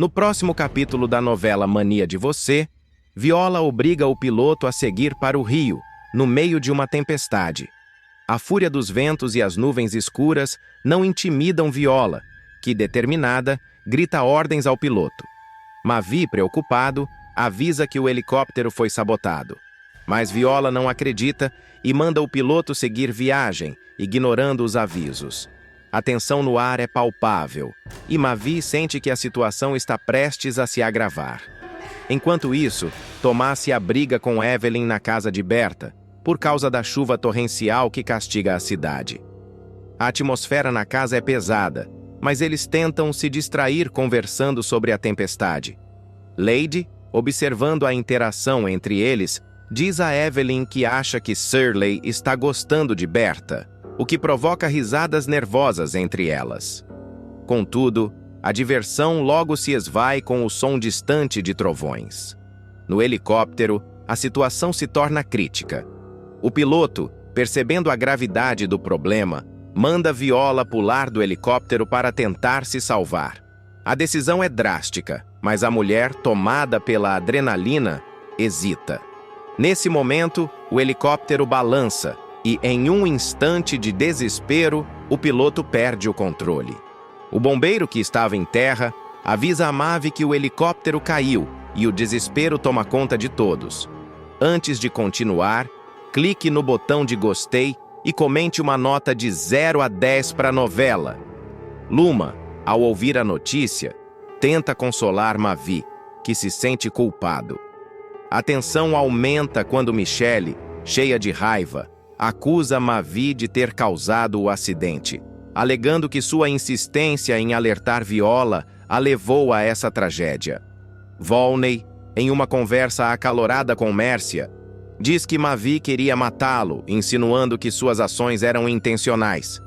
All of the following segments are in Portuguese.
No próximo capítulo da novela Mania de Você, Viola obriga o piloto a seguir para o rio, no meio de uma tempestade. A fúria dos ventos e as nuvens escuras não intimidam Viola, que, determinada, grita ordens ao piloto. Mavi, preocupado, avisa que o helicóptero foi sabotado. Mas Viola não acredita e manda o piloto seguir viagem, ignorando os avisos. A tensão no ar é palpável, e Mavi sente que a situação está prestes a se agravar. Enquanto isso, Tomás se abriga com Evelyn na casa de Berta, por causa da chuva torrencial que castiga a cidade. A atmosfera na casa é pesada, mas eles tentam se distrair conversando sobre a tempestade. Lady, observando a interação entre eles, diz a Evelyn que acha que Shirley está gostando de Berta, o que provoca risadas nervosas entre elas. Contudo, a diversão logo se esvai com o som distante de trovões. No helicóptero, a situação se torna crítica. O piloto, percebendo a gravidade do problema, manda Viola pular do helicóptero para tentar se salvar. A decisão é drástica, mas a mulher, tomada pela adrenalina, hesita. Nesse momento, o helicóptero balança e, em um instante de desespero, o piloto perde o controle. O bombeiro, que estava em terra, avisa a Mavi que o helicóptero caiu e o desespero toma conta de todos. Antes de continuar, clique no botão de gostei e comente uma nota de 0 a 10 para a novela. Luma, ao ouvir a notícia, tenta consolar Mavi, que se sente culpado. A tensão aumenta quando Michele, cheia de raiva, acusa Mavi de ter causado o acidente, alegando que sua insistência em alertar Viola a levou a essa tragédia. Volney, em uma conversa acalorada com Mércia, diz que Mavi queria matá-lo, insinuando que suas ações eram intencionais.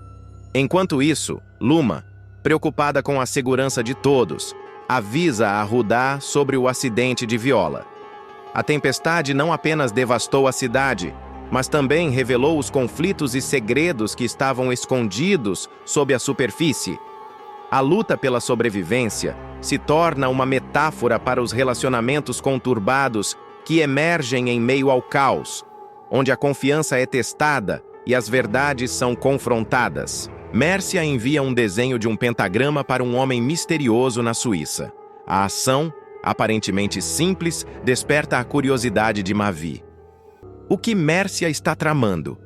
Enquanto isso, Luma, preocupada com a segurança de todos, avisa a Rudá sobre o acidente de Viola. A tempestade não apenas devastou a cidade, mas também revelou os conflitos e segredos que estavam escondidos sob a superfície. A luta pela sobrevivência se torna uma metáfora para os relacionamentos conturbados que emergem em meio ao caos, onde a confiança é testada e as verdades são confrontadas. Mércia envia um desenho de um pentagrama para um homem misterioso na Suíça. A ação, aparentemente simples, desperta a curiosidade de Mavi. O que Mércia está tramando?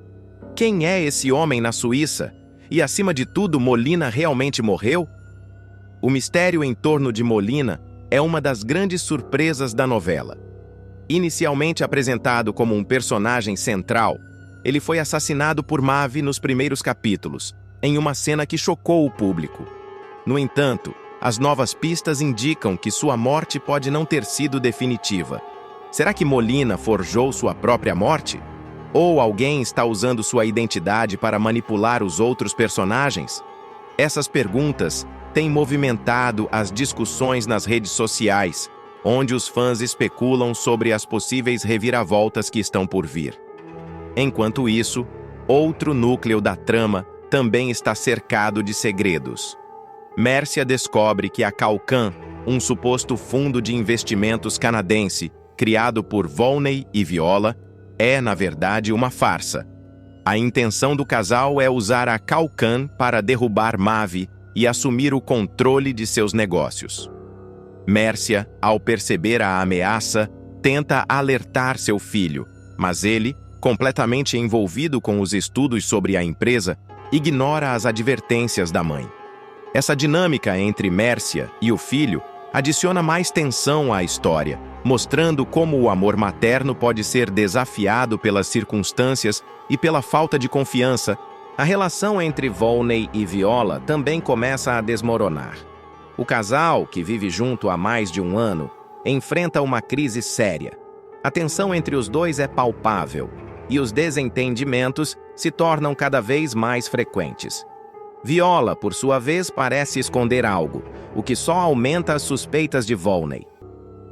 Quem é esse homem na Suíça? E, acima de tudo, Molina realmente morreu? O mistério em torno de Molina é uma das grandes surpresas da novela. Inicialmente apresentado como um personagem central, ele foi assassinado por Mavi nos primeiros capítulos, em uma cena que chocou o público. No entanto, as novas pistas indicam que sua morte pode não ter sido definitiva. Será que Molina forjou sua própria morte? Ou alguém está usando sua identidade para manipular os outros personagens? Essas perguntas têm movimentado as discussões nas redes sociais, onde os fãs especulam sobre as possíveis reviravoltas que estão por vir. Enquanto isso, outro núcleo da trama também está cercado de segredos. Mércia descobre que a Calcan, um suposto fundo de investimentos canadense, criado por Volney e Viola, é, na verdade, uma farsa. A intenção do casal é usar a Calcan para derrubar Mavi e assumir o controle de seus negócios. Mércia, ao perceber a ameaça, tenta alertar seu filho, mas ele, completamente envolvido com os estudos sobre a empresa, ignora as advertências da mãe. Essa dinâmica entre Mércia e o filho adiciona mais tensão à história, mostrando como o amor materno pode ser desafiado pelas circunstâncias e pela falta de confiança. A relação entre Volney e Viola também começa a desmoronar. O casal, que vive junto há mais de um ano, enfrenta uma crise séria. A tensão entre os dois é palpável, e os desentendimentos se tornam cada vez mais frequentes. Viola, por sua vez, parece esconder algo, o que só aumenta as suspeitas de Volney.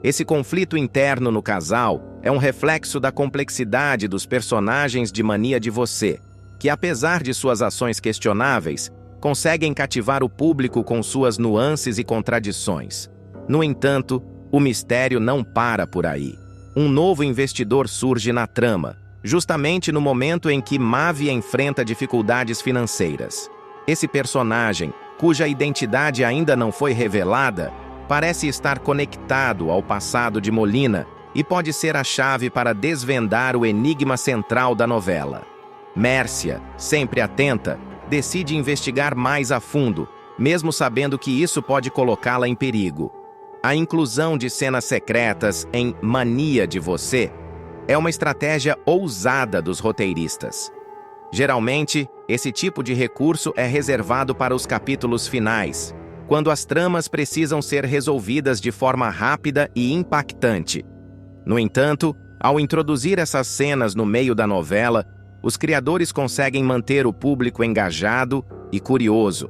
Esse conflito interno no casal é um reflexo da complexidade dos personagens de Mania de Você, que, apesar de suas ações questionáveis, conseguem cativar o público com suas nuances e contradições. No entanto, o mistério não para por aí. Um novo investidor surge na trama, justamente no momento em que Mavi enfrenta dificuldades financeiras. Esse personagem, cuja identidade ainda não foi revelada, parece estar conectado ao passado de Molina e pode ser a chave para desvendar o enigma central da novela. Mércia, sempre atenta, decide investigar mais a fundo, mesmo sabendo que isso pode colocá-la em perigo. A inclusão de cenas secretas em Mania de Você é uma estratégia ousada dos roteiristas. Geralmente, esse tipo de recurso é reservado para os capítulos finais, quando as tramas precisam ser resolvidas de forma rápida e impactante. No entanto, ao introduzir essas cenas no meio da novela, os criadores conseguem manter o público engajado e curioso.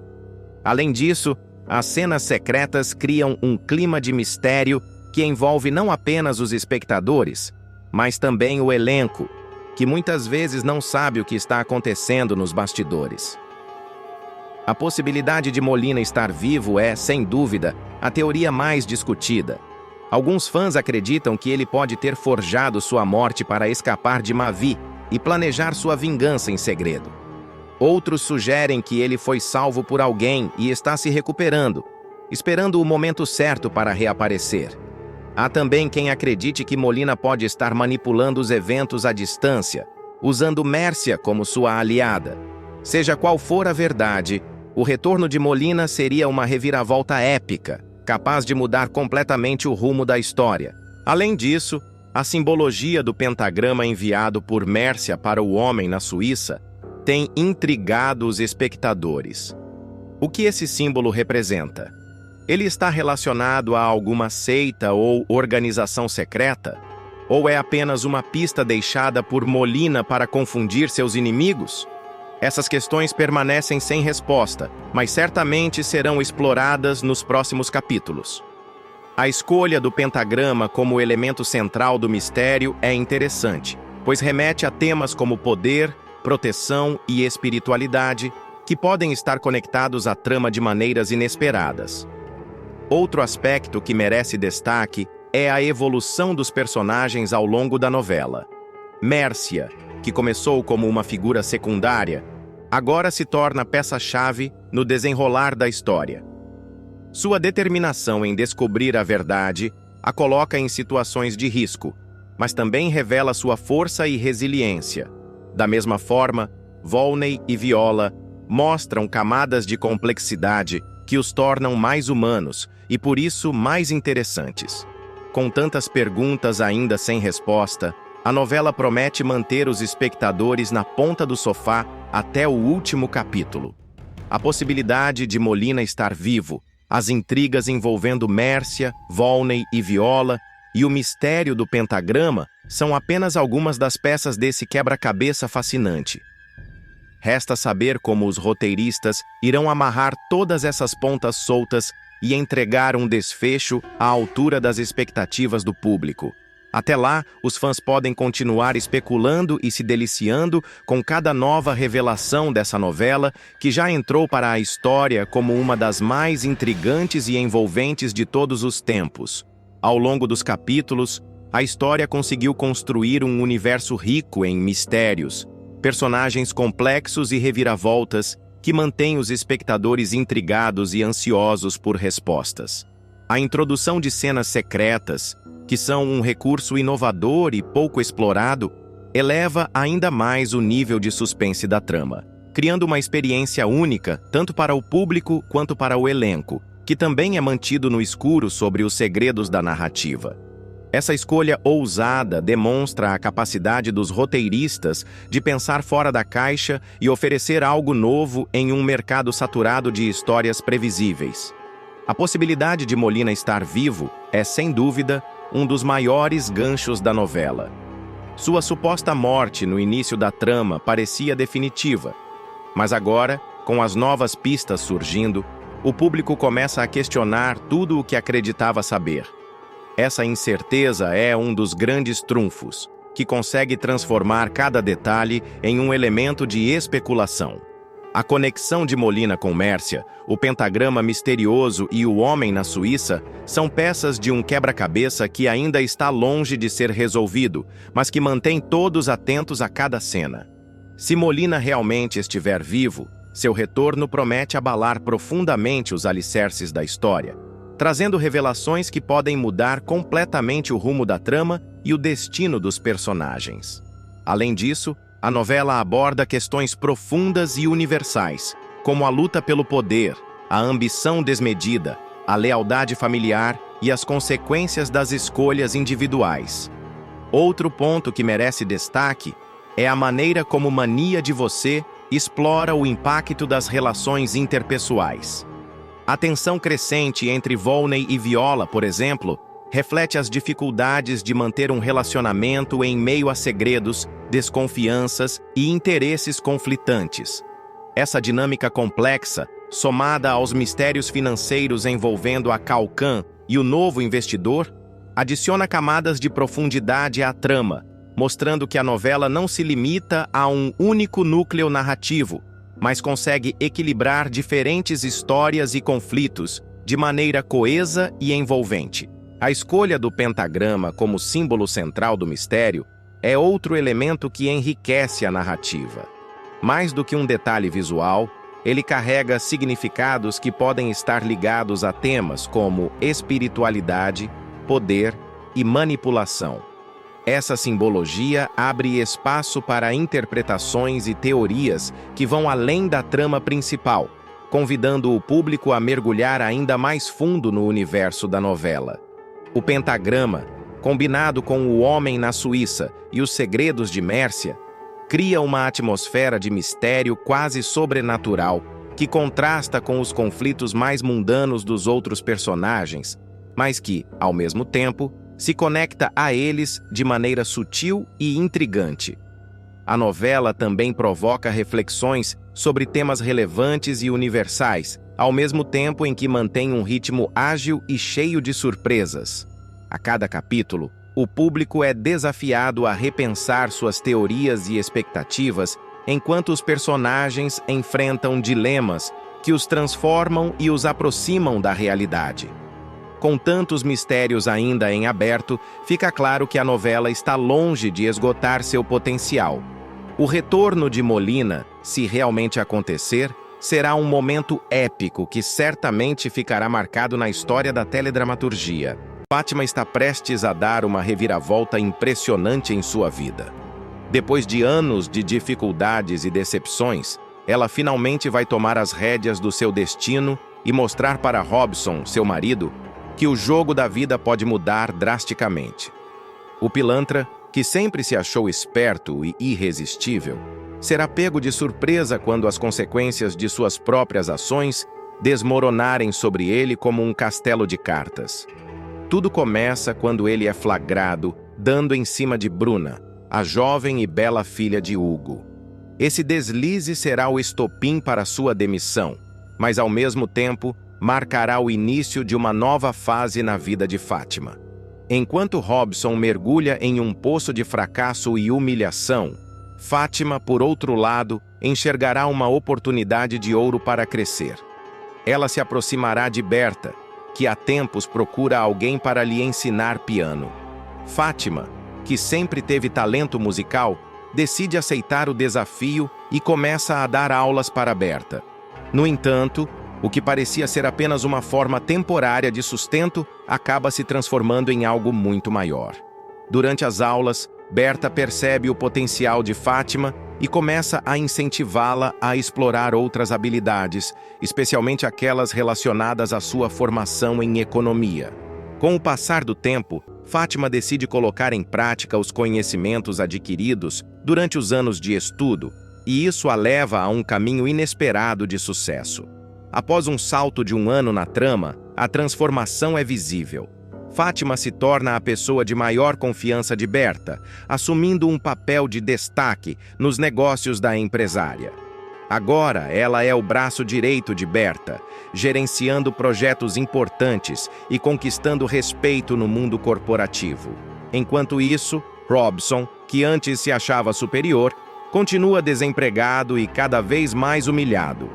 Além disso, as cenas secretas criam um clima de mistério que envolve não apenas os espectadores, mas também o elenco, que muitas vezes não sabe o que está acontecendo nos bastidores. A possibilidade de Molina estar vivo é, sem dúvida, a teoria mais discutida. Alguns fãs acreditam que ele pode ter forjado sua morte para escapar de Mavi e planejar sua vingança em segredo. Outros sugerem que ele foi salvo por alguém e está se recuperando, esperando o momento certo para reaparecer. Há também quem acredite que Molina pode estar manipulando os eventos à distância, usando Mércia como sua aliada. Seja qual for a verdade, o retorno de Molina seria uma reviravolta épica, capaz de mudar completamente o rumo da história. Além disso, a simbologia do pentagrama enviado por Mércia para o homem na Suíça tem intrigado os espectadores. O que esse símbolo representa? Ele está relacionado a alguma seita ou organização secreta? Ou é apenas uma pista deixada por Molina para confundir seus inimigos? Essas questões permanecem sem resposta, mas certamente serão exploradas nos próximos capítulos. A escolha do pentagrama como elemento central do mistério é interessante, pois remete a temas como poder, proteção e espiritualidade, que podem estar conectados à trama de maneiras inesperadas. Outro aspecto que merece destaque é a evolução dos personagens ao longo da novela. Mércia, que começou como uma figura secundária, agora se torna peça-chave no desenrolar da história. Sua determinação em descobrir a verdade a coloca em situações de risco, mas também revela sua força e resiliência. Da mesma forma, Volney e Viola mostram camadas de complexidade que os tornam mais humanos e, por isso, mais interessantes. Com tantas perguntas ainda sem resposta, a novela promete manter os espectadores na ponta do sofá até o último capítulo. A possibilidade de Molina estar vivo, as intrigas envolvendo Mércia, Volney e Viola e o mistério do pentagrama são apenas algumas das peças desse quebra-cabeça fascinante. Resta saber como os roteiristas irão amarrar todas essas pontas soltas e entregar um desfecho à altura das expectativas do público. Até lá, os fãs podem continuar especulando e se deliciando com cada nova revelação dessa novela, que já entrou para a história como uma das mais intrigantes e envolventes de todos os tempos. Ao longo dos capítulos, a história conseguiu construir um universo rico em mistérios, personagens complexos e reviravoltas que mantêm os espectadores intrigados e ansiosos por respostas. A introdução de cenas secretas, que são um recurso inovador e pouco explorado, eleva ainda mais o nível de suspense da trama, criando uma experiência única tanto para o público quanto para o elenco, que também é mantido no escuro sobre os segredos da narrativa. Essa escolha ousada demonstra a capacidade dos roteiristas de pensar fora da caixa e oferecer algo novo em um mercado saturado de histórias previsíveis. A possibilidade de Molina estar vivo é, sem dúvida, um dos maiores ganchos da novela. Sua suposta morte no início da trama parecia definitiva, mas agora, com as novas pistas surgindo, o público começa a questionar tudo o que acreditava saber. Essa incerteza é um dos grandes trunfos, que consegue transformar cada detalhe em um elemento de especulação. A conexão de Molina com Mércia, o pentagrama misterioso e o homem na Suíça são peças de um quebra-cabeça que ainda está longe de ser resolvido, mas que mantém todos atentos a cada cena. Se Molina realmente estiver vivo, seu retorno promete abalar profundamente os alicerces da história, trazendo revelações que podem mudar completamente o rumo da trama e o destino dos personagens. Além disso, a novela aborda questões profundas e universais, como a luta pelo poder, a ambição desmedida, a lealdade familiar e as consequências das escolhas individuais. Outro ponto que merece destaque é a maneira como Mania de Você explora o impacto das relações interpessoais. A tensão crescente entre Volney e Viola, por exemplo, reflete as dificuldades de manter um relacionamento em meio a segredos, desconfianças e interesses conflitantes. Essa dinâmica complexa, somada aos mistérios financeiros envolvendo a Calcan e o novo investidor, adiciona camadas de profundidade à trama, mostrando que a novela não se limita a um único núcleo narrativo, mas consegue equilibrar diferentes histórias e conflitos de maneira coesa e envolvente. A escolha do pentagrama como símbolo central do mistério é outro elemento que enriquece a narrativa. Mais do que um detalhe visual, ele carrega significados que podem estar ligados a temas como espiritualidade, poder e manipulação. Essa simbologia abre espaço para interpretações e teorias que vão além da trama principal, convidando o público a mergulhar ainda mais fundo no universo da novela. O pentagrama, combinado com o homem na Suíça e os segredos de Mércia, cria uma atmosfera de mistério quase sobrenatural que contrasta com os conflitos mais mundanos dos outros personagens, mas que, ao mesmo tempo, se conecta a eles de maneira sutil e intrigante. A novela também provoca reflexões sobre temas relevantes e universais, ao mesmo tempo em que mantém um ritmo ágil e cheio de surpresas. A cada capítulo, o público é desafiado a repensar suas teorias e expectativas enquanto os personagens enfrentam dilemas que os transformam e os aproximam da realidade. Com tantos mistérios ainda em aberto, fica claro que a novela está longe de esgotar seu potencial. O retorno de Molina, se realmente acontecer, será um momento épico que certamente ficará marcado na história da teledramaturgia. Fátima está prestes a dar uma reviravolta impressionante em sua vida. Depois de anos de dificuldades e decepções, ela finalmente vai tomar as rédeas do seu destino e mostrar para Robson, seu marido, que o jogo da vida pode mudar drasticamente. O pilantra, que sempre se achou esperto e irresistível, será pego de surpresa quando as consequências de suas próprias ações desmoronarem sobre ele como um castelo de cartas. Tudo começa quando ele é flagrado dando em cima de Bruna, a jovem e bela filha de Hugo. Esse deslize será o estopim para sua demissão, mas ao mesmo tempo marcará o início de uma nova fase na vida de Fátima. Enquanto Robson mergulha em um poço de fracasso e humilhação, Fátima, por outro lado, enxergará uma oportunidade de ouro para crescer. Ela se aproximará de Berta, que há tempos procura alguém para lhe ensinar piano. Fátima, que sempre teve talento musical, decide aceitar o desafio e começa a dar aulas para Berta. No entanto, o que parecia ser apenas uma forma temporária de sustento acaba se transformando em algo muito maior. Durante as aulas, Berta percebe o potencial de Fátima e começa a incentivá-la a explorar outras habilidades, especialmente aquelas relacionadas à sua formação em economia. Com o passar do tempo, Fátima decide colocar em prática os conhecimentos adquiridos durante os anos de estudo, e isso a leva a um caminho inesperado de sucesso. Após um salto de um ano na trama, a transformação é visível. Fátima se torna a pessoa de maior confiança de Berta, assumindo um papel de destaque nos negócios da empresária. Agora, ela é o braço direito de Berta, gerenciando projetos importantes e conquistando respeito no mundo corporativo. Enquanto isso, Robson, que antes se achava superior, Continua desempregado e cada vez mais humilhado.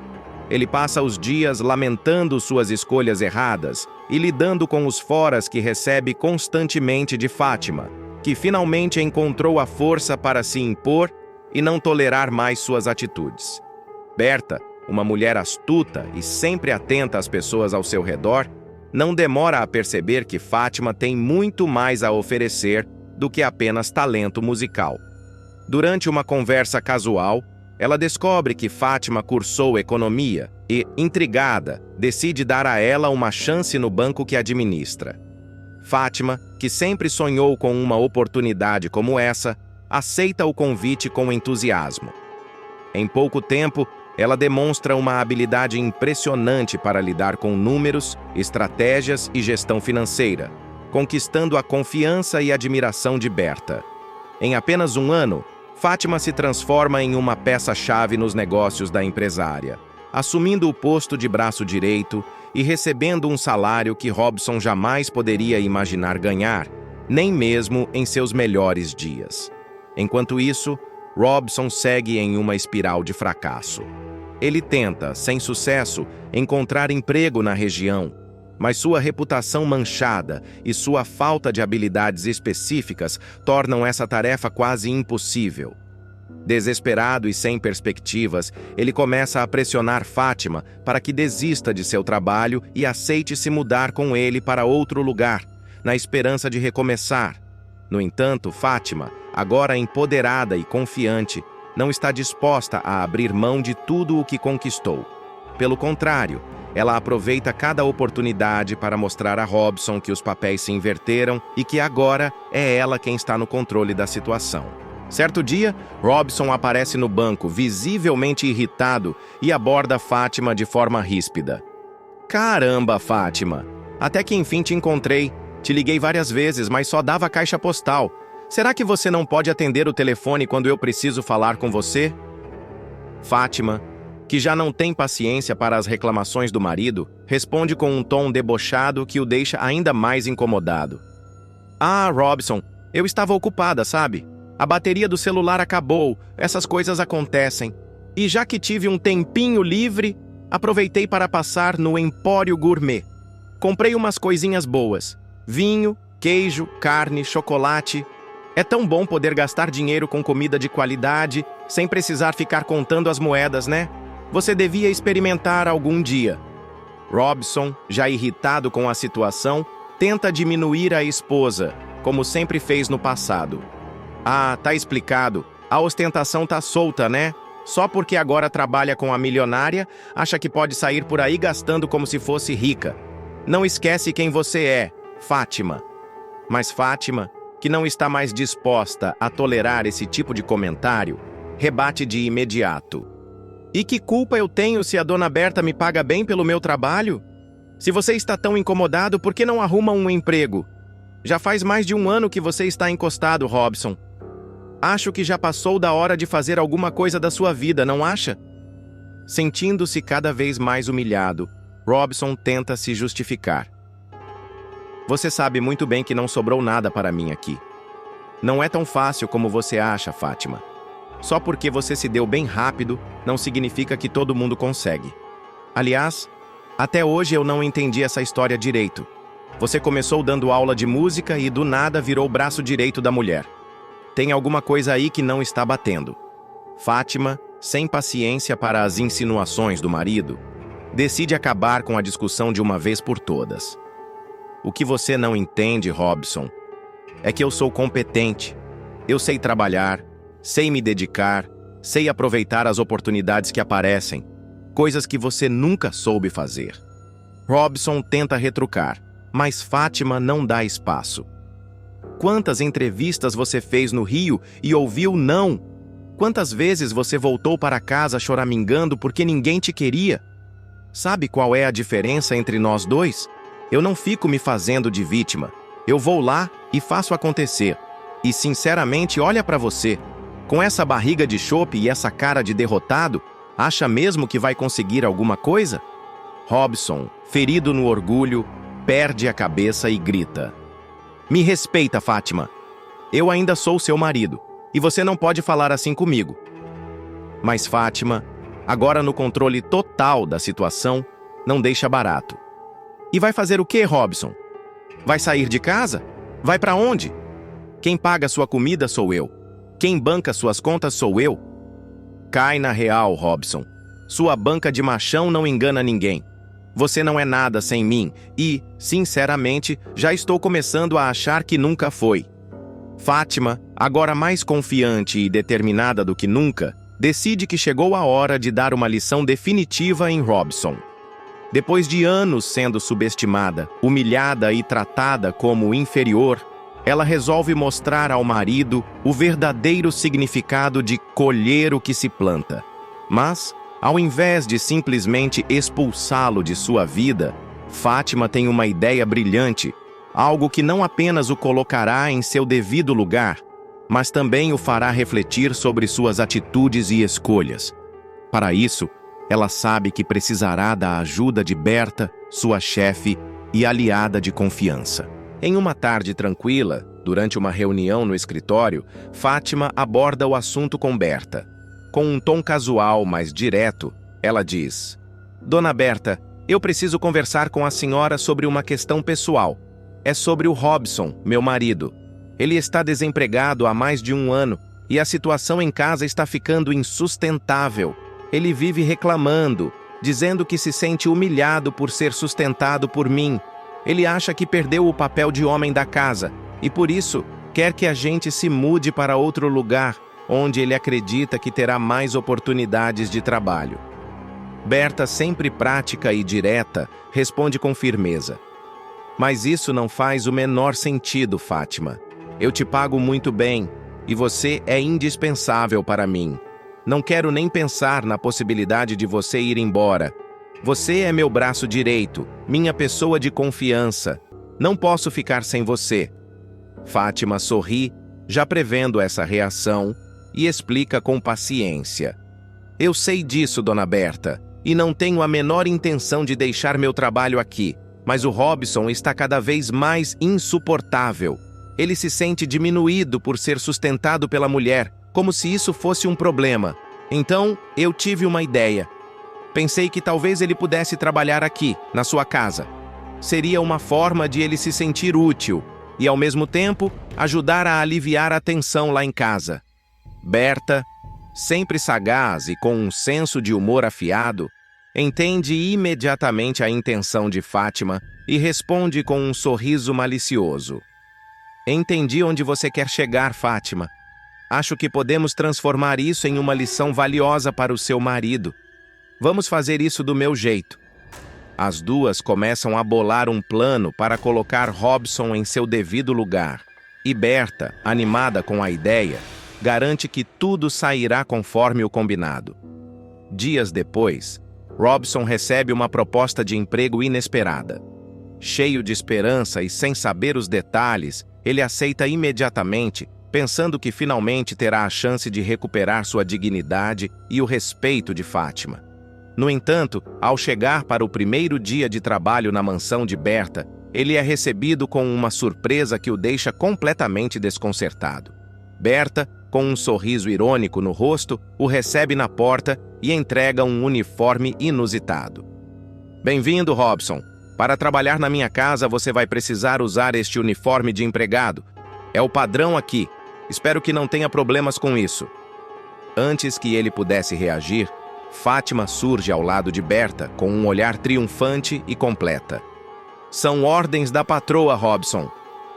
Ele passa os dias lamentando suas escolhas erradas e lidando com os foras que recebe constantemente de Fátima, que finalmente encontrou a força para se impor e não tolerar mais suas atitudes. Berta, uma mulher astuta e sempre atenta às pessoas ao seu redor, não demora a perceber que Fátima tem muito mais a oferecer do que apenas talento musical. Durante uma conversa casual, ela descobre que Fátima cursou economia e, intrigada, decide dar a ela uma chance no banco que administra. Fátima, que sempre sonhou com uma oportunidade como essa, aceita o convite com entusiasmo. Em pouco tempo, ela demonstra uma habilidade impressionante para lidar com números, estratégias e gestão financeira, conquistando a confiança e admiração de Berta. Em apenas um ano, Fátima se transforma em uma peça-chave nos negócios da empresária, assumindo o posto de braço direito e recebendo um salário que Robson jamais poderia imaginar ganhar, nem mesmo em seus melhores dias. Enquanto isso, Robson segue em uma espiral de fracasso. Ele tenta, sem sucesso, encontrar emprego na região, mas sua reputação manchada e sua falta de habilidades específicas tornam essa tarefa quase impossível. Desesperado e sem perspectivas, ele começa a pressionar Fátima para que desista de seu trabalho e aceite se mudar com ele para outro lugar, na esperança de recomeçar. No entanto, Fátima, agora empoderada e confiante, não está disposta a abrir mão de tudo o que conquistou. Pelo contrário, ela aproveita cada oportunidade para mostrar a Robson que os papéis se inverteram e que agora é ela quem está no controle da situação. Certo dia, Robson aparece no banco, visivelmente irritado, e aborda Fátima de forma ríspida. Caramba, Fátima! Até que enfim te encontrei. Te liguei várias vezes, mas só dava caixa postal. Será que você não pode atender o telefone quando eu preciso falar com você? Fátima, que já não tem paciência para as reclamações do marido, responde com um tom debochado que o deixa ainda mais incomodado. Ah, Robson, eu estava ocupada, sabe? A bateria do celular acabou, essas coisas acontecem. E já que tive um tempinho livre, aproveitei para passar no Empório Gourmet. Comprei umas coisinhas boas. Vinho, queijo, carne, chocolate. É tão bom poder gastar dinheiro com comida de qualidade, sem precisar ficar contando as moedas, né? Você devia experimentar algum dia. Robson, já irritado com a situação, tenta diminuir a esposa, como sempre fez no passado. Ah, tá explicado. A ostentação tá solta, né? Só porque agora trabalha com a milionária, acha que pode sair por aí gastando como se fosse rica. Não esquece quem você é, Fátima. Mas Fátima, que não está mais disposta a tolerar esse tipo de comentário, rebate de imediato. E que culpa eu tenho se a dona Berta me paga bem pelo meu trabalho? Se você está tão incomodado, por que não arruma um emprego? Já faz mais de um ano que você está encostado, Robson. Acho que já passou da hora de fazer alguma coisa da sua vida, não acha? Sentindo-se cada vez mais humilhado, Robson tenta se justificar. Você sabe muito bem que não sobrou nada para mim aqui. Não é tão fácil como você acha, Fátima. Só porque você se deu bem rápido, não significa que todo mundo consegue. Aliás, até hoje eu não entendi essa história direito. Você começou dando aula de música e do nada virou o braço direito da mulher. Tem alguma coisa aí que não está batendo. Fátima, sem paciência para as insinuações do marido, decide acabar com a discussão de uma vez por todas. O que você não entende, Robson, é que eu sou competente. Eu sei trabalhar, sei me dedicar, sei aproveitar as oportunidades que aparecem, coisas que você nunca soube fazer. Robson tenta retrucar, mas Fátima não dá espaço. Quantas entrevistas você fez no Rio e ouviu não? Quantas vezes você voltou para casa choramingando porque ninguém te queria? Sabe qual é a diferença entre nós dois? Eu não fico me fazendo de vítima. Eu vou lá e faço acontecer. E sinceramente, olha para você. Com essa barriga de chope e essa cara de derrotado, acha mesmo que vai conseguir alguma coisa? Robson, ferido no orgulho, perde a cabeça e grita. Me respeita, Fátima. Eu ainda sou seu marido, e você não pode falar assim comigo. Mas Fátima, agora no controle total da situação, não deixa barato. E vai fazer o quê, Robson? Vai sair de casa? Vai para onde? Quem paga sua comida sou eu. Quem banca suas contas sou eu. Cai na real, Robson. Sua banca de machão não engana ninguém. Você não é nada sem mim e, sinceramente, já estou começando a achar que nunca foi. Fátima, agora mais confiante e determinada do que nunca, decide que chegou a hora de dar uma lição definitiva em Robson. Depois de anos sendo subestimada, humilhada e tratada como inferior, ela resolve mostrar ao marido o verdadeiro significado de colher o que se planta. Mas, ao invés de simplesmente expulsá-lo de sua vida, Fátima tem uma ideia brilhante, algo que não apenas o colocará em seu devido lugar, mas também o fará refletir sobre suas atitudes e escolhas. Para isso, ela sabe que precisará da ajuda de Berta, sua chefe e aliada de confiança. Em uma tarde tranquila, durante uma reunião no escritório, Fátima aborda o assunto com Berta. Com um tom casual, mas direto, ela diz: Dona Berta, eu preciso conversar com a senhora sobre uma questão pessoal. É sobre o Robson, meu marido. Ele está desempregado há mais de 1 ano e a situação em casa está ficando insustentável. Ele vive reclamando, dizendo que se sente humilhado por ser sustentado por mim. Ele acha que perdeu o papel de homem da casa e, por isso, quer que a gente se mude para outro lugar, onde ele acredita que terá mais oportunidades de trabalho. Berta, sempre prática e direta, responde com firmeza: Mas isso não faz o menor sentido, Fátima. Eu te pago muito bem e você é indispensável para mim. Não quero nem pensar na possibilidade de você ir embora. Você é meu braço direito, minha pessoa de confiança. Não posso ficar sem você. Fátima sorri, já prevendo essa reação, e explica com paciência: Eu sei disso, Dona Berta, e não tenho a menor intenção de deixar meu trabalho aqui, mas o Robson está cada vez mais insuportável. Ele se sente diminuído por ser sustentado pela mulher, como se isso fosse um problema. Então, eu tive uma ideia. Pensei que talvez ele pudesse trabalhar aqui, na sua casa. Seria uma forma de ele se sentir útil e, ao mesmo tempo, ajudar a aliviar a tensão lá em casa. Berta, sempre sagaz e com um senso de humor afiado, entende imediatamente a intenção de Fátima e responde com um sorriso malicioso: Entendi onde você quer chegar, Fátima. Acho que podemos transformar isso em uma lição valiosa para o seu marido. Vamos fazer isso do meu jeito. As duas começam a bolar um plano para colocar Robson em seu devido lugar. E Berta, animada com a ideia, garante que tudo sairá conforme o combinado. Dias depois, Robson recebe uma proposta de emprego inesperada. Cheio de esperança e sem saber os detalhes, ele aceita imediatamente, pensando que finalmente terá a chance de recuperar sua dignidade e o respeito de Fátima. No entanto, ao chegar para o primeiro dia de trabalho na mansão de Berta, ele é recebido com uma surpresa que o deixa completamente desconcertado. Berta, com um sorriso irônico no rosto, o recebe na porta e entrega um uniforme inusitado. Bem-vindo, Robson. Para trabalhar na minha casa, você vai precisar usar este uniforme de empregado. É o padrão aqui. Espero que não tenha problemas com isso. Antes que ele pudesse reagir, Fátima surge ao lado de Berta com um olhar triunfante e completa. São ordens da patroa, Robson.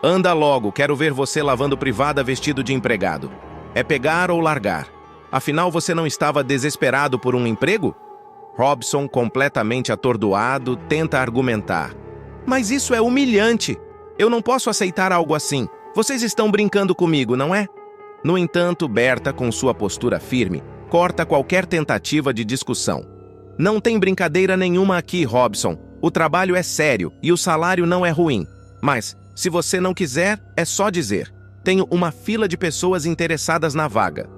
Anda logo, quero ver você lavando privada vestido de empregado. É pegar ou largar. Afinal, você não estava desesperado por um emprego? Robson, completamente atordoado, tenta argumentar. Mas isso é humilhante. Eu não posso aceitar algo assim. Vocês estão brincando comigo, não é? No entanto, Berta, com sua postura firme, corta qualquer tentativa de discussão. Não tem brincadeira nenhuma aqui, Robson. O trabalho é sério e o salário não é ruim. Mas, se você não quiser, é só dizer. Tenho uma fila de pessoas interessadas na vaga.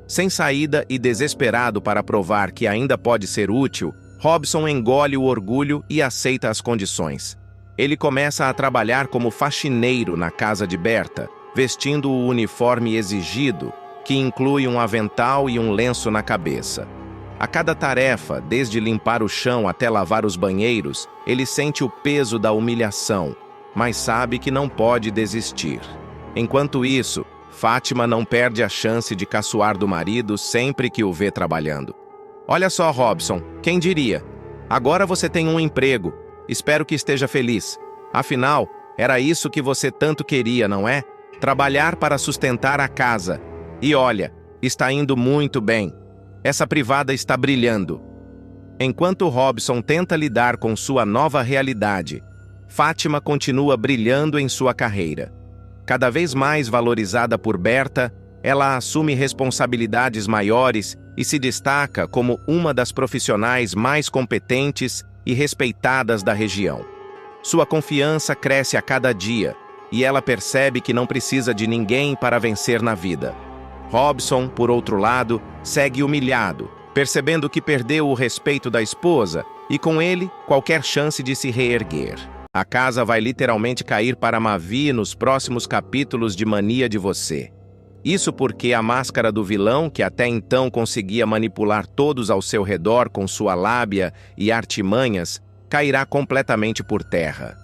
Sem saída e desesperado para provar que ainda pode ser útil, Robson engole o orgulho e aceita as condições. Ele começa a trabalhar como faxineiro na casa de Berta, vestindo o uniforme exigido, que inclui um avental e um lenço na cabeça. A cada tarefa, desde limpar o chão até lavar os banheiros, ele sente o peso da humilhação, mas sabe que não pode desistir. Enquanto isso, Fátima não perde a chance de caçoar do marido sempre que o vê trabalhando. Olha só, Robson, quem diria? Agora você tem um emprego. Espero que esteja feliz. Afinal, era isso que você tanto queria, não é? Trabalhar para sustentar a casa. E olha, está indo muito bem. Essa privada está brilhando. Enquanto Robson tenta lidar com sua nova realidade, Fátima continua brilhando em sua carreira. Cada vez mais valorizada por Berta, ela assume responsabilidades maiores e se destaca como uma das profissionais mais competentes e respeitadas da região. Sua confiança cresce a cada dia e ela percebe que não precisa de ninguém para vencer na vida. Robson, por outro lado, segue humilhado, percebendo que perdeu o respeito da esposa e, com ele, qualquer chance de se reerguer. A casa vai literalmente cair para Mavi nos próximos capítulos de Mania de Você. Isso porque a máscara do vilão, que até então conseguia manipular todos ao seu redor com sua lábia e artimanhas, cairá completamente por terra.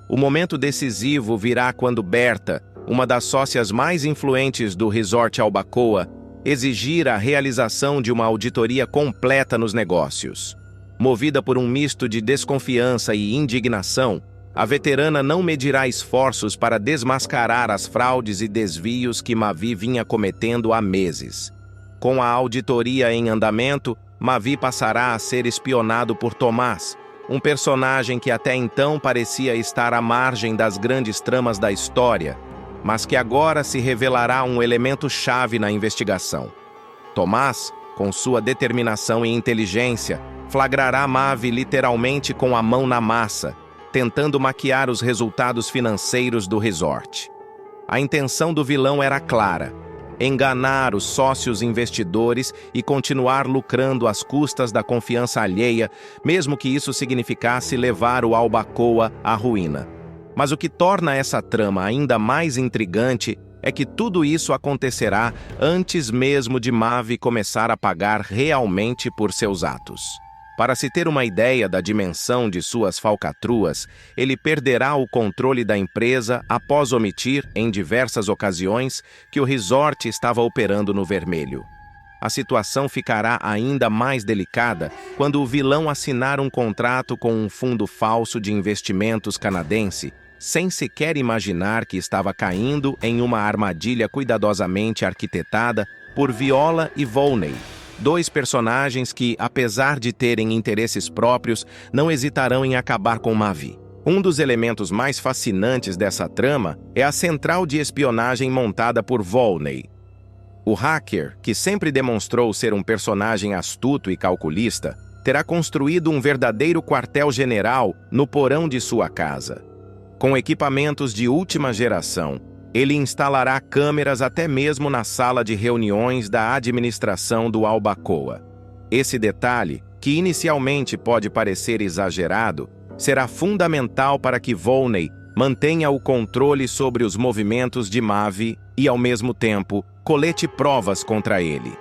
O momento decisivo virá quando Berta, uma das sócias mais influentes do Resort Albacoa, exigir a realização de uma auditoria completa nos negócios. Movida por um misto de desconfiança e indignação, a veterana não medirá esforços para desmascarar as fraudes e desvios que Mavi vinha cometendo há meses. Com a auditoria em andamento, Mavi passará a ser espionado por Tomás, um personagem que até então parecia estar à margem das grandes tramas da história, mas que agora se revelará um elemento-chave na investigação. Tomás, com sua determinação e inteligência, flagrará Mavi literalmente com a mão na massa, tentando maquiar os resultados financeiros do resort. A intenção do vilão era clara: enganar os sócios investidores e continuar lucrando às custas da confiança alheia, mesmo que isso significasse levar o Albacoa à ruína. Mas o que torna essa trama ainda mais intrigante é que tudo isso acontecerá antes mesmo de Mavi começar a pagar realmente por seus atos. Para se ter uma ideia da dimensão de suas falcatruas, ele perderá o controle da empresa após omitir, em diversas ocasiões, que o resort estava operando no vermelho. A situação ficará ainda mais delicada quando o vilão assinar um contrato com um fundo falso de investimentos canadense, sem sequer imaginar que estava caindo em uma armadilha cuidadosamente arquitetada por Viola e Volney, dois personagens que, apesar de terem interesses próprios, não hesitarão em acabar com Mavi. Um dos elementos mais fascinantes dessa trama é a central de espionagem montada por Volney. O hacker, que sempre demonstrou ser um personagem astuto e calculista, terá construído um verdadeiro quartel-general no porão de sua casa. Com equipamentos de última geração, ele instalará câmeras até mesmo na sala de reuniões da administração do Albacoa. Esse detalhe, que inicialmente pode parecer exagerado, será fundamental para que Volney mantenha o controle sobre os movimentos de Mavi e, ao mesmo tempo, colete provas contra ele.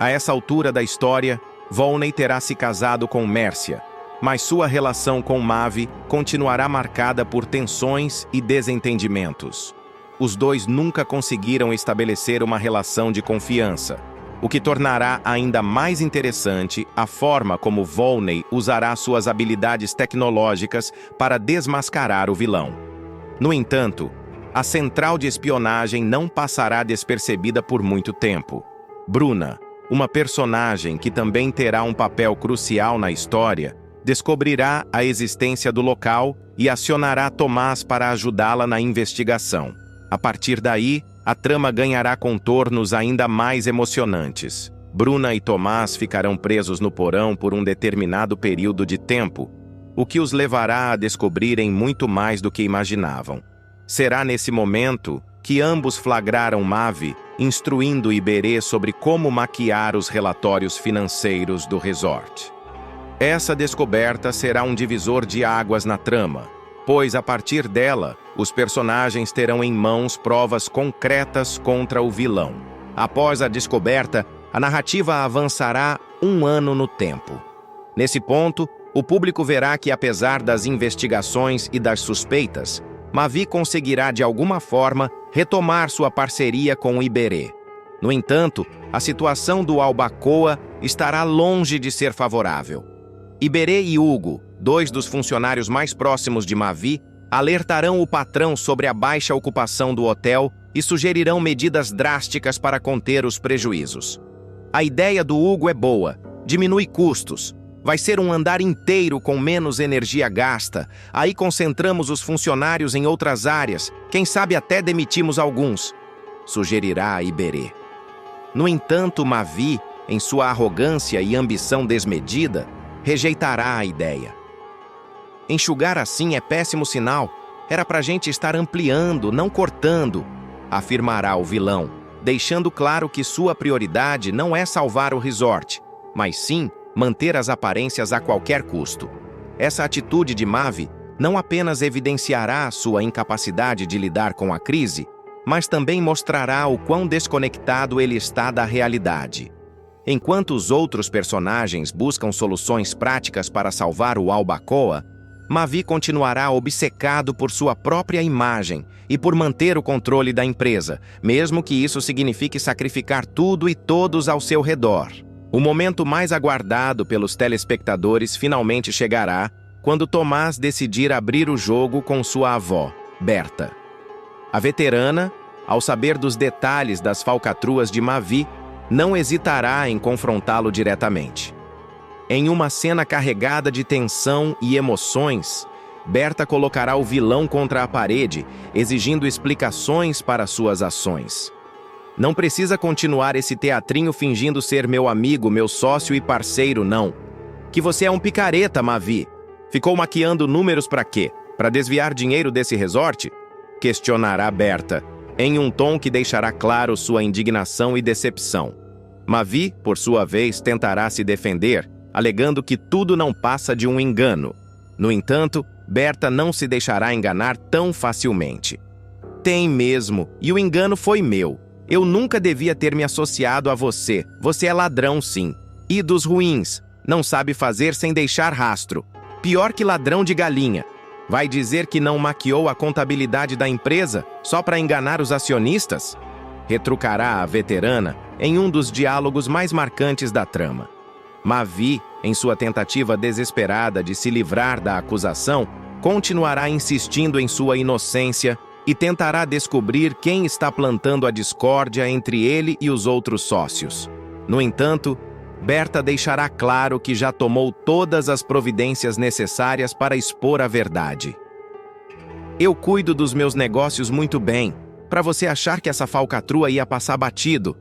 A essa altura da história, Volney terá se casado com Mércia, mas sua relação com Mavi continuará marcada por tensões e desentendimentos. Os dois nunca conseguiram estabelecer uma relação de confiança, o que tornará ainda mais interessante a forma como Volney usará suas habilidades tecnológicas para desmascarar o vilão. No entanto, a central de espionagem não passará despercebida por muito tempo. Bruna, uma personagem que também terá um papel crucial na história, descobrirá a existência do local e acionará Tomás para ajudá-la na investigação. A partir daí, a trama ganhará contornos ainda mais emocionantes. Bruna e Tomás ficarão presos no porão por um determinado período de tempo, o que os levará a descobrirem muito mais do que imaginavam. Será nesse momento que ambos flagraram Mavi, instruindo Iberê sobre como maquiar os relatórios financeiros do resort. Essa descoberta será um divisor de águas na trama, pois a partir dela, os personagens terão em mãos provas concretas contra o vilão. Após a descoberta, a narrativa avançará 1 ano no tempo. Nesse ponto, o público verá que, apesar das investigações e das suspeitas, Mavi conseguirá de alguma forma retomar sua parceria com Iberê. No entanto, a situação do Albacoa estará longe de ser favorável. Iberê e Hugo, 2 dos funcionários mais próximos de Mavi, alertarão o patrão sobre a baixa ocupação do hotel e sugerirão medidas drásticas para conter os prejuízos. A ideia do Hugo é boa, diminui custos. Vai ser um andar inteiro com menos energia gasta. Aí concentramos os funcionários em outras áreas, quem sabe até demitimos alguns, sugerirá Iberê. No entanto, Mavi, em sua arrogância e ambição desmedida, rejeitará a ideia. Enxugar assim é péssimo sinal. Era pra gente estar ampliando, não cortando, afirmará o vilão, deixando claro que sua prioridade não é salvar o resort, mas sim manter as aparências a qualquer custo. Essa atitude de Mavi não apenas evidenciará sua incapacidade de lidar com a crise, mas também mostrará o quão desconectado ele está da realidade. Enquanto os outros personagens buscam soluções práticas para salvar o Albacoa, Mavi continuará obcecado por sua própria imagem e por manter o controle da empresa, mesmo que isso signifique sacrificar tudo e todos ao seu redor. O momento mais aguardado pelos telespectadores finalmente chegará quando Tomás decidir abrir o jogo com sua avó, Berta. A veterana, ao saber dos detalhes das falcatruas de Mavi, não hesitará em confrontá-lo diretamente. Em uma cena carregada de tensão e emoções, Berta colocará o vilão contra a parede, exigindo explicações para suas ações. Não precisa continuar esse teatrinho fingindo ser meu amigo, meu sócio e parceiro, não. Que você é um picareta, Mavi. Ficou maquiando números para quê? Para desviar dinheiro desse resort? Questionará Berta, em um tom que deixará claro sua indignação e decepção. Mavi, por sua vez, tentará se defender, alegando que tudo não passa de um engano. No entanto, Berta não se deixará enganar tão facilmente. Tem mesmo, e o engano foi meu. Eu nunca devia ter me associado a você. Você é ladrão, sim. E dos ruins. Não sabe fazer sem deixar rastro. Pior que ladrão de galinha. Vai dizer que não maquiou a contabilidade da empresa só para enganar os acionistas? Retrucará a veterana em um dos diálogos mais marcantes da trama. Mavi, em sua tentativa desesperada de se livrar da acusação, continuará insistindo em sua inocência e tentará descobrir quem está plantando a discórdia entre ele e os outros sócios. No entanto, Berta deixará claro que já tomou todas as providências necessárias para expor a verdade. Eu cuido dos meus negócios muito bem, para você achar que essa falcatrua ia passar batido.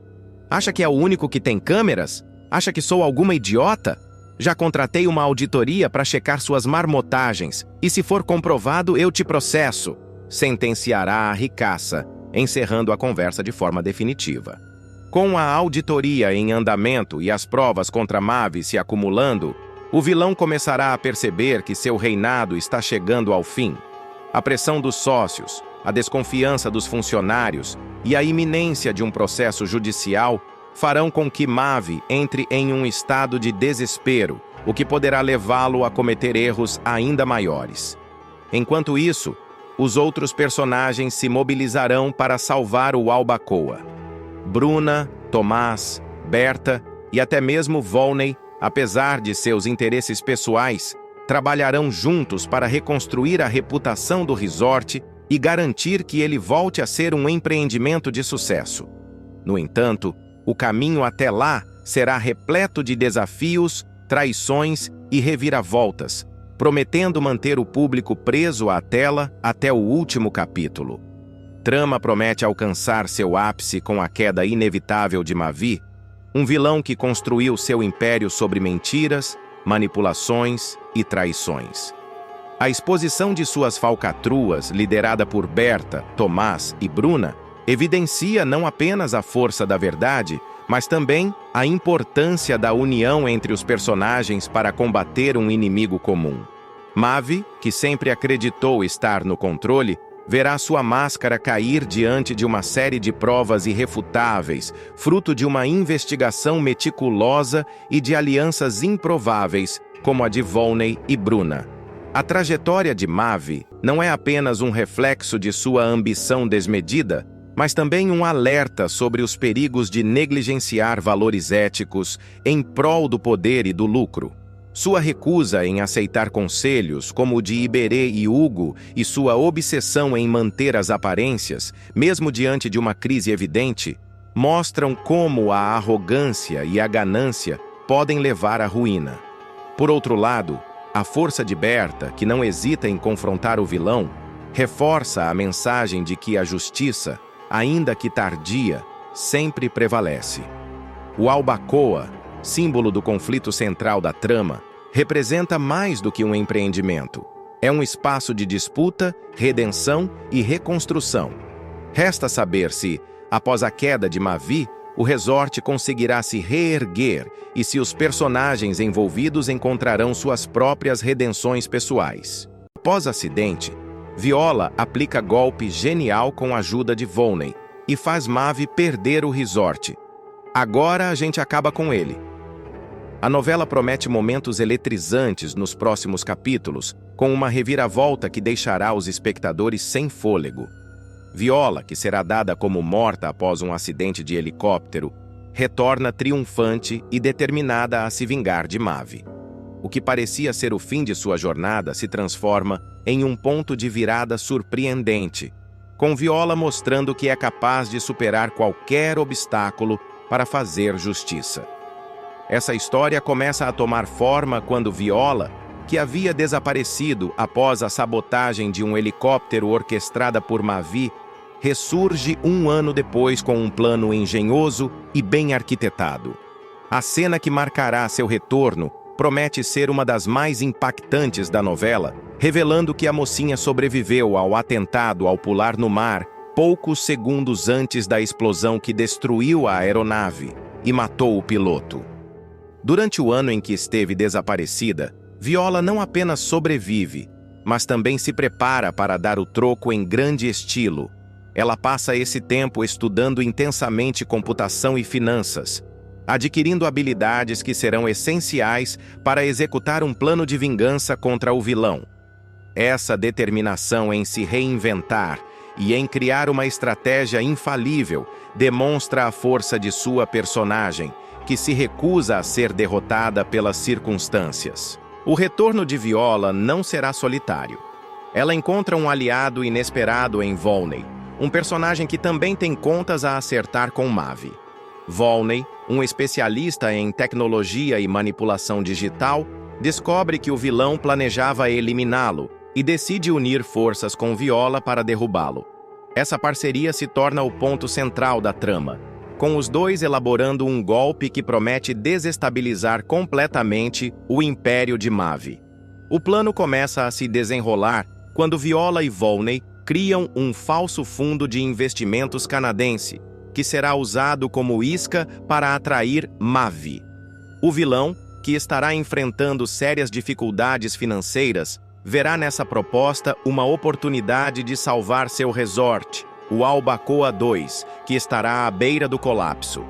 Acha que é o único que tem câmeras? Acha que sou alguma idiota? Já contratei uma auditoria para checar suas marmotagens, e se for comprovado, eu te processo, sentenciará a ricaça, encerrando a conversa de forma definitiva. Com a auditoria em andamento e as provas contra Mavi se acumulando, o vilão começará a perceber que seu reinado está chegando ao fim. A pressão dos sócios, a desconfiança dos funcionários e a iminência de um processo judicial farão com que Mavi entre em um estado de desespero, o que poderá levá-lo a cometer erros ainda maiores. Enquanto isso, os outros personagens se mobilizarão para salvar o Albacoa. Bruna, Tomás, Berta e até mesmo Volney, apesar de seus interesses pessoais, trabalharão juntos para reconstruir a reputação do resort e garantir que ele volte a ser um empreendimento de sucesso. No entanto, o caminho até lá será repleto de desafios, traições e reviravoltas, prometendo manter o público preso à tela até o último capítulo. Trama promete alcançar seu ápice com a queda inevitável de Mavi, um vilão que construiu seu império sobre mentiras, manipulações e traições. A exposição de suas falcatruas, liderada por Berta, Tomás e Bruna, evidencia não apenas a força da verdade, mas também a importância da união entre os personagens para combater um inimigo comum. Mavi, que sempre acreditou estar no controle, verá sua máscara cair diante de uma série de provas irrefutáveis, fruto de uma investigação meticulosa e de alianças improváveis, como a de Volney e Bruna. A trajetória de Mavi não é apenas um reflexo de sua ambição desmedida, mas também um alerta sobre os perigos de negligenciar valores éticos em prol do poder e do lucro. Sua recusa em aceitar conselhos, como o de Iberê e Hugo, e sua obsessão em manter as aparências, mesmo diante de uma crise evidente, mostram como a arrogância e a ganância podem levar à ruína. Por outro lado, a força de Berta, que não hesita em confrontar o vilão, reforça a mensagem de que a justiça, ainda que tardia, sempre prevalece. O Albacoa, símbolo do conflito central da trama, representa mais do que um empreendimento. É um espaço de disputa, redenção e reconstrução. Resta saber se, após a queda de Mavi, o resort conseguirá se reerguer e se os personagens envolvidos encontrarão suas próprias redenções pessoais. Após o acidente, Viola aplica golpe genial com a ajuda de Volney e faz Mavi perder o resort. Agora a gente acaba com ele. A novela promete momentos eletrizantes nos próximos capítulos, com uma reviravolta que deixará os espectadores sem fôlego. Viola, que será dada como morta após um acidente de helicóptero, retorna triunfante e determinada a se vingar de Mavi. O que parecia ser o fim de sua jornada se transforma em um ponto de virada surpreendente, com Viola mostrando que é capaz de superar qualquer obstáculo para fazer justiça. Essa história começa a tomar forma quando Viola, que havia desaparecido após a sabotagem de um helicóptero orquestrada por Mavi, ressurge um ano depois com um plano engenhoso e bem arquitetado. A cena que marcará seu retorno promete ser uma das mais impactantes da novela, revelando que a mocinha sobreviveu ao atentado ao pular no mar poucos segundos antes da explosão que destruiu a aeronave e matou o piloto. Durante o ano em que esteve desaparecida, Viola não apenas sobrevive, mas também se prepara para dar o troco em grande estilo. Ela passa esse tempo estudando intensamente computação e finanças, adquirindo habilidades que serão essenciais para executar um plano de vingança contra o vilão. Essa determinação em se reinventar e em criar uma estratégia infalível demonstra a força de sua personagem, que se recusa a ser derrotada pelas circunstâncias. O retorno de Viola não será solitário. Ela encontra um aliado inesperado em Volney, um personagem que também tem contas a acertar com Mavi. Volney, um especialista em tecnologia e manipulação digital, descobre que o vilão planejava eliminá-lo e decide unir forças com Viola para derrubá-lo. Essa parceria se torna o ponto central da trama, com os dois elaborando um golpe que promete desestabilizar completamente o império de Mavi. O plano começa a se desenrolar quando Viola e Volney criam um falso fundo de investimentos canadense, que será usado como isca para atrair Mavi. O vilão, que estará enfrentando sérias dificuldades financeiras, verá nessa proposta uma oportunidade de salvar seu resort, o Albacoa 2, que estará à beira do colapso.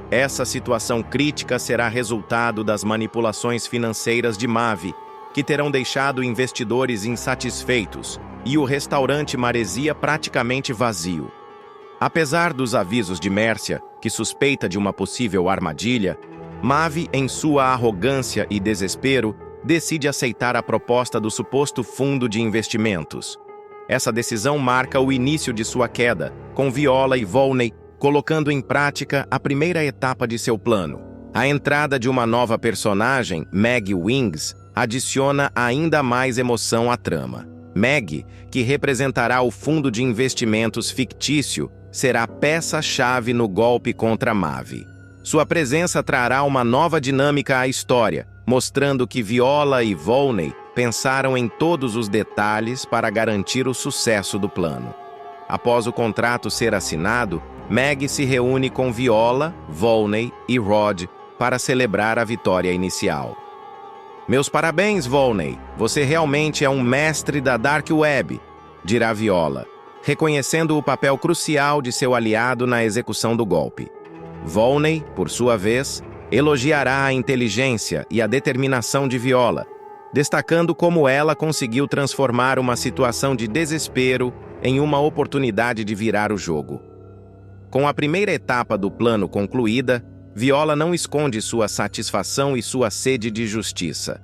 Essa situação crítica será resultado das manipulações financeiras de Mavi, que terão deixado investidores insatisfeitos e o restaurante Maresia praticamente vazio. Apesar dos avisos de Mércia, que suspeita de uma possível armadilha, Mavi, em sua arrogância e desespero, decide aceitar a proposta do suposto fundo de investimentos. Essa decisão marca o início de sua queda, com Viola e Volney colocando em prática a primeira etapa de seu plano. A entrada de uma nova personagem, Meg Wings, adiciona ainda mais emoção à trama. Meg, que representará o fundo de investimentos fictício, será peça-chave no golpe contra Mavi. Sua presença trará uma nova dinâmica à história, mostrando que Viola e Volney pensaram em todos os detalhes para garantir o sucesso do plano. Após o contrato ser assinado, Meg se reúne com Viola, Volney e Rod para celebrar a vitória inicial. Meus parabéns, Volney! Você realmente é um mestre da Dark Web! dirá Viola, reconhecendo o papel crucial de seu aliado na execução do golpe. Volney, por sua vez, elogiará a inteligência e a determinação de Viola, destacando como ela conseguiu transformar uma situação de desespero em uma oportunidade de virar o jogo. Com a primeira etapa do plano concluída, Viola não esconde sua satisfação e sua sede de justiça.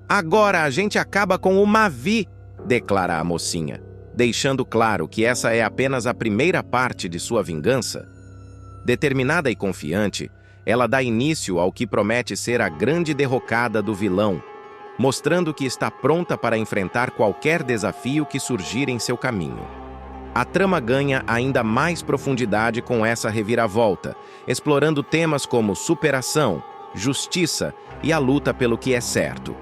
"Agora a gente acaba com o Mavi", declara a mocinha, deixando claro que essa é apenas a primeira parte de sua vingança. Determinada e confiante, ela dá início ao que promete ser a grande derrocada do vilão, mostrando que está pronta para enfrentar qualquer desafio que surgir em seu caminho. A trama ganha ainda mais profundidade com essa reviravolta, explorando temas como superação, justiça e a luta pelo que é certo.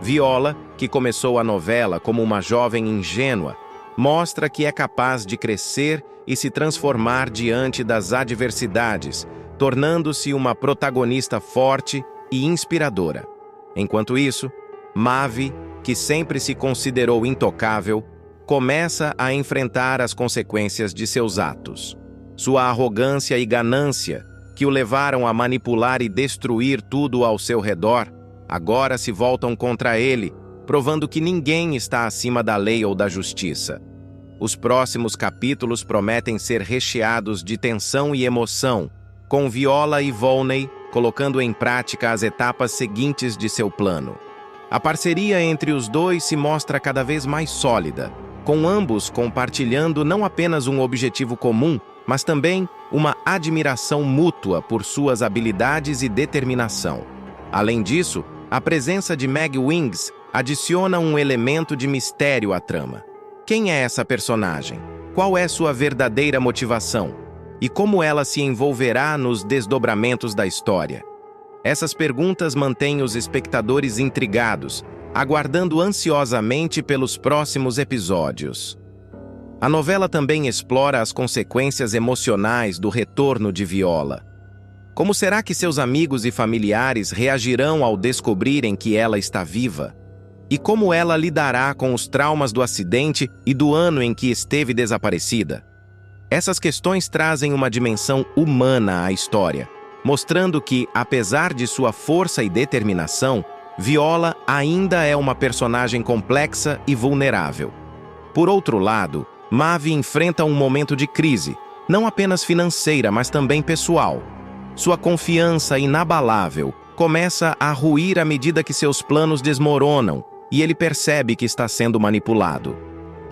Viola, que começou a novela como uma jovem ingênua, mostra que é capaz de crescer e se transformar diante das adversidades, tornando-se uma protagonista forte e inspiradora. Enquanto isso, Mavi, que sempre se considerou intocável, começa a enfrentar as consequências de seus atos. Sua arrogância e ganância, que o levaram a manipular e destruir tudo ao seu redor, agora se voltam contra ele, provando que ninguém está acima da lei ou da justiça. Os próximos capítulos prometem ser recheados de tensão e emoção, com Viola e Volney colocando em prática as etapas seguintes de seu plano. A parceria entre os dois se mostra cada vez mais sólida, com ambos compartilhando não apenas um objetivo comum, mas também uma admiração mútua por suas habilidades e determinação. Além disso, a presença de Meg Wings adiciona um elemento de mistério à trama. Quem é essa personagem? Qual é sua verdadeira motivação? E como ela se envolverá nos desdobramentos da história? Essas perguntas mantêm os espectadores intrigados, aguardando ansiosamente pelos próximos episódios. A novela também explora as consequências emocionais do retorno de Viola. Como será que seus amigos e familiares reagirão ao descobrirem que ela está viva? E como ela lidará com os traumas do acidente e do ano em que esteve desaparecida? Essas questões trazem uma dimensão humana à história, mostrando que, apesar de sua força e determinação, Viola ainda é uma personagem complexa e vulnerável. Por outro lado, Mavi enfrenta um momento de crise, não apenas financeira, mas também pessoal. Sua confiança inabalável começa a ruir à medida que seus planos desmoronam e ele percebe que está sendo manipulado.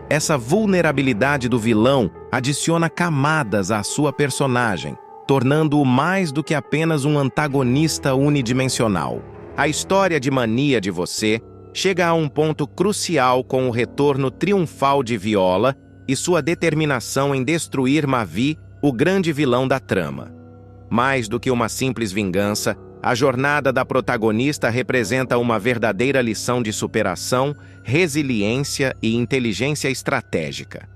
Essa vulnerabilidade do vilão adiciona camadas à sua personagem, tornando-o mais do que apenas um antagonista unidimensional. A história de Mania de Você chega a um ponto crucial com o retorno triunfal de Viola e sua determinação em destruir Mavi, o grande vilão da trama. Mais do que uma simples vingança, a jornada da protagonista representa uma verdadeira lição de superação, resiliência e inteligência estratégica.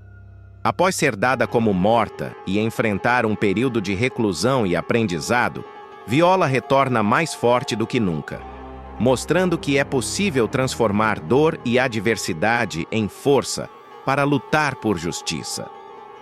Após ser dada como morta e enfrentar um período de reclusão e aprendizado, Viola retorna mais forte do que nunca, mostrando que é possível transformar dor e adversidade em força para lutar por justiça.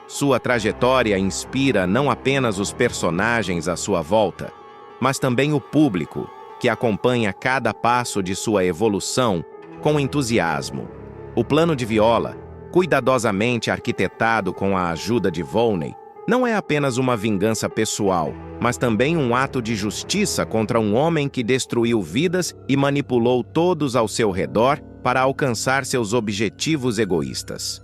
Sua trajetória inspira não apenas os personagens à sua volta, mas também o público, que acompanha cada passo de sua evolução com entusiasmo. O plano de Viola, cuidadosamente arquitetado com a ajuda de Volney, não é apenas uma vingança pessoal, mas também um ato de justiça contra um homem que destruiu vidas e manipulou todos ao seu redor para alcançar seus objetivos egoístas.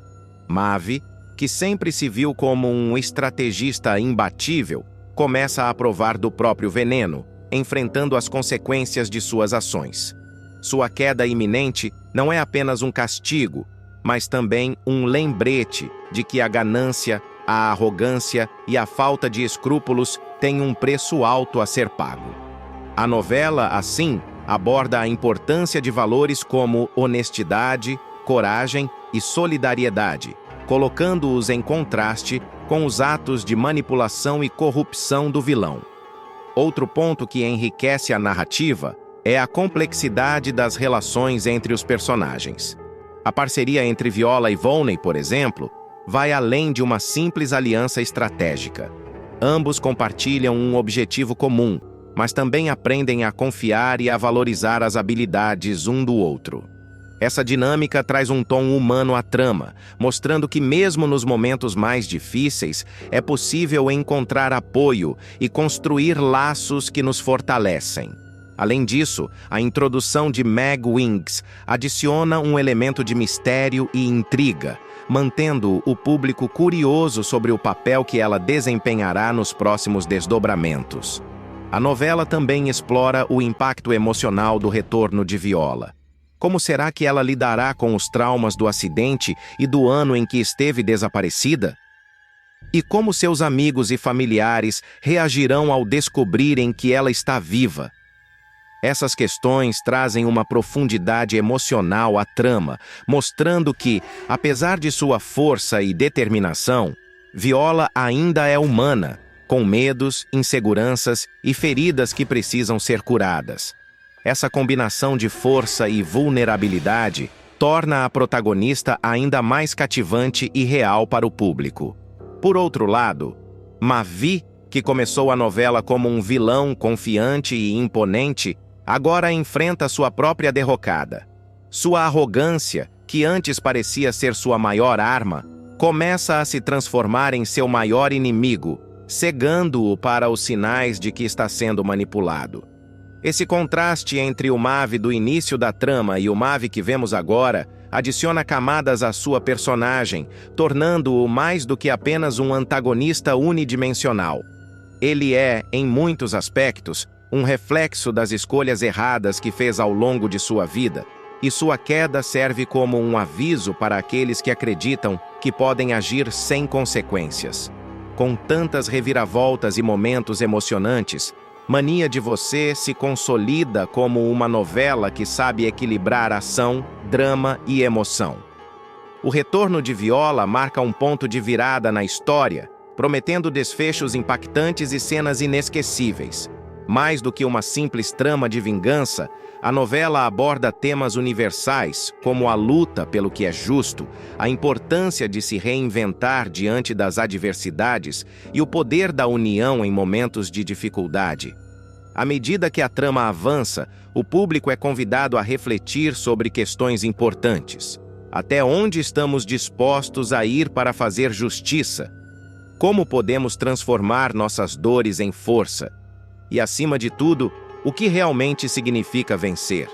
Mavi, que sempre se viu como um estrategista imbatível, começa a provar do próprio veneno, enfrentando as consequências de suas ações. Sua queda iminente não é apenas um castigo, mas também um lembrete de que a ganância, a arrogância e a falta de escrúpulos têm um preço alto a ser pago. A novela, assim, aborda a importância de valores como honestidade, coragem e solidariedade, colocando-os em contraste com os atos de manipulação e corrupção do vilão. Outro ponto que enriquece a narrativa é a complexidade das relações entre os personagens. A parceria entre Viola e Volney, por exemplo, vai além de uma simples aliança estratégica. Ambos compartilham um objetivo comum, mas também aprendem a confiar e a valorizar as habilidades um do outro. Essa dinâmica traz um tom humano à trama, mostrando que mesmo nos momentos mais difíceis, é possível encontrar apoio e construir laços que nos fortalecem. Além disso, a introdução de Meg Wings adiciona um elemento de mistério e intriga, mantendo o público curioso sobre o papel que ela desempenhará nos próximos desdobramentos. A novela também explora o impacto emocional do retorno de Viola. Como será que ela lidará com os traumas do acidente e do ano em que esteve desaparecida? E como seus amigos e familiares reagirão ao descobrirem que ela está viva? Essas questões trazem uma profundidade emocional à trama, mostrando que, apesar de sua força e determinação, Viola ainda é humana, com medos, inseguranças e feridas que precisam ser curadas. Essa combinação de força e vulnerabilidade torna a protagonista ainda mais cativante e real para o público. Por outro lado, Mavi, que começou a novela como um vilão confiante e imponente, agora enfrenta sua própria derrocada. Sua arrogância, que antes parecia ser sua maior arma, começa a se transformar em seu maior inimigo, cegando-o para os sinais de que está sendo manipulado. Esse contraste entre o Mavi do início da trama e o Mavi que vemos agora adiciona camadas à sua personagem, tornando-o mais do que apenas um antagonista unidimensional. Ele é, em muitos aspectos, um reflexo das escolhas erradas que fez ao longo de sua vida, e sua queda serve como um aviso para aqueles que acreditam que podem agir sem consequências. Com tantas reviravoltas e momentos emocionantes, Mania de Você se consolida como uma novela que sabe equilibrar ação, drama e emoção. O retorno de Viola marca um ponto de virada na história, prometendo desfechos impactantes e cenas inesquecíveis. Mais do que uma simples trama de vingança, a novela aborda temas universais, como a luta pelo que é justo, a importância de se reinventar diante das adversidades e o poder da união em momentos de dificuldade. À medida que a trama avança, o público é convidado a refletir sobre questões importantes. Até onde estamos dispostos a ir para fazer justiça? Como podemos transformar nossas dores em força? E, acima de tudo, o que realmente significa vencer?